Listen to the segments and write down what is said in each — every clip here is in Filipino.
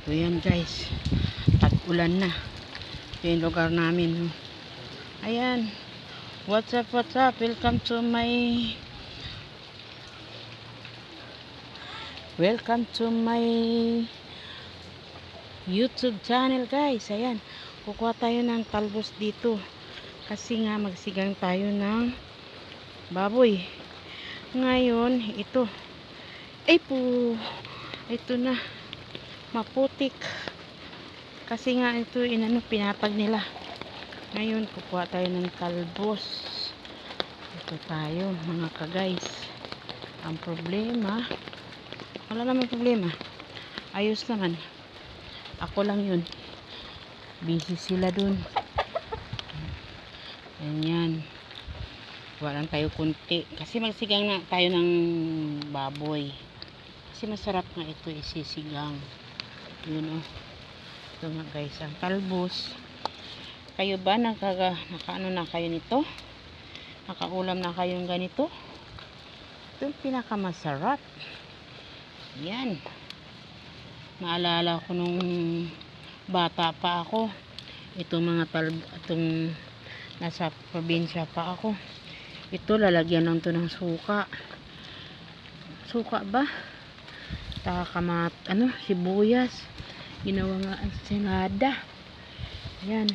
Ito yan guys, tag-ulan na. Ito yung lugar namin. Ayan, what's up, welcome to my YouTube channel guys. Ayan, kukuha tayo ng talbos dito kasi nga magsigang tayo ng baboy ngayon. Ito na maputik kasi nga ito pinatag nila. Ngayon kukuha tayo ng talbos. Ito tayo mga ka-guys. Ang problema, wala naman problema, ayos naman. Ako lang yun, busy sila dun. Ganyan, kuha lang tayo kunti kasi magsigang na tayo ng baboy kasi masarap nga ito isisigang. Yun ito nga guys ang talbos. Kayo ba nakaano na kayo nito? Nakaulam na kayo ng ganito? Ito yung pinakamasarap. Yan, naalala ko nung bata pa ako, itong nasa probinsya pa ako, ito lalagyan lang to ng suka ba, sibuyas, ginawa nga ensalada. Yan,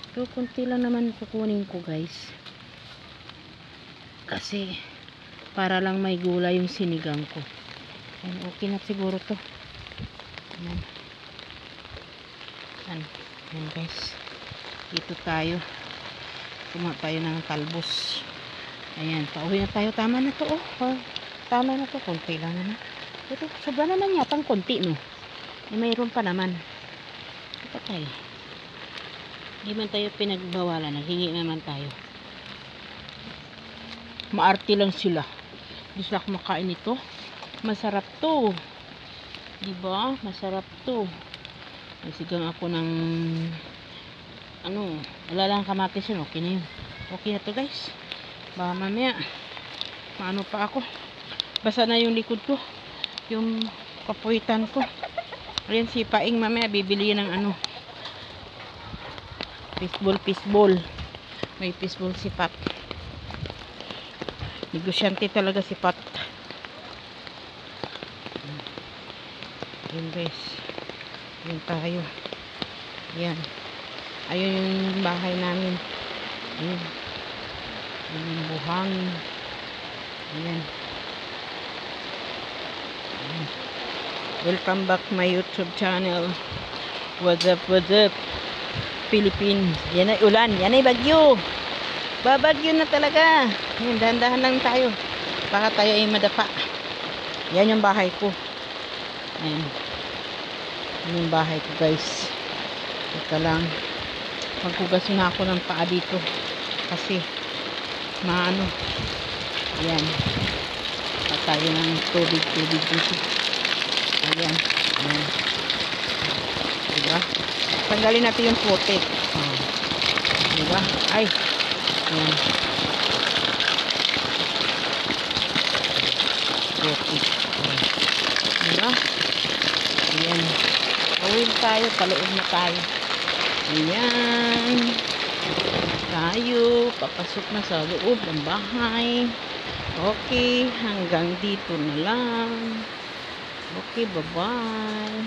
ito kunti lang naman kukunin ko guys kasi para lang may gulay yung sinigang ko. Yan, okay na siguro to. Yan. Yan guys, dito tayo kumain tayo ng talbos. Ayan, pauwi na tayo. Tama na to tama na to, konti lang naman ito. Sobra naman yatang konti no, mayroon pa naman. Ito tayo, hindi man tayo pinagbawalan, naghingi naman tayo. Maarte lang sila, hindi sila kumakain ito. Masarap to, diba? Masarap to. Nagsigang ako ng wala lang kamatis yun. Okay na yun, okay na to guys. Baka mamaya maano pa ako, basa na yung likod ko, yung kapuitan ko. Ayan si Paing, mamaya bibili ng fishball. May fishball si Pat. Negosyante talaga si Pat. Yun guys, yun tayo. Yan, ayun yung bahay namin. Ayun, yun yung buhangin. Ayan. Welcome back my YouTube channel. What's up Philippines. Yan ay ulan, yan ay bagyo. Babagyo na talaga. Yan, dahan-dahan lang tayo, baka tayo ay madapa. Yan yung bahay ko. Ayan, yan yung bahay ko guys. Ito lang, maghugas na ako ng paa dito kasi maano. Ayan, tayo ng tubig dito. Ayan, ayan. Diba? Tanggalin natin yung putik. Diba? Ay, ayan. Putik. Diba? Ayan. Uwin tayo, paloob na tayo. Ayan. Tayo, papasok na sa loob ng bahay. Okay, hanggang dito na lang. Okay, bye-bye.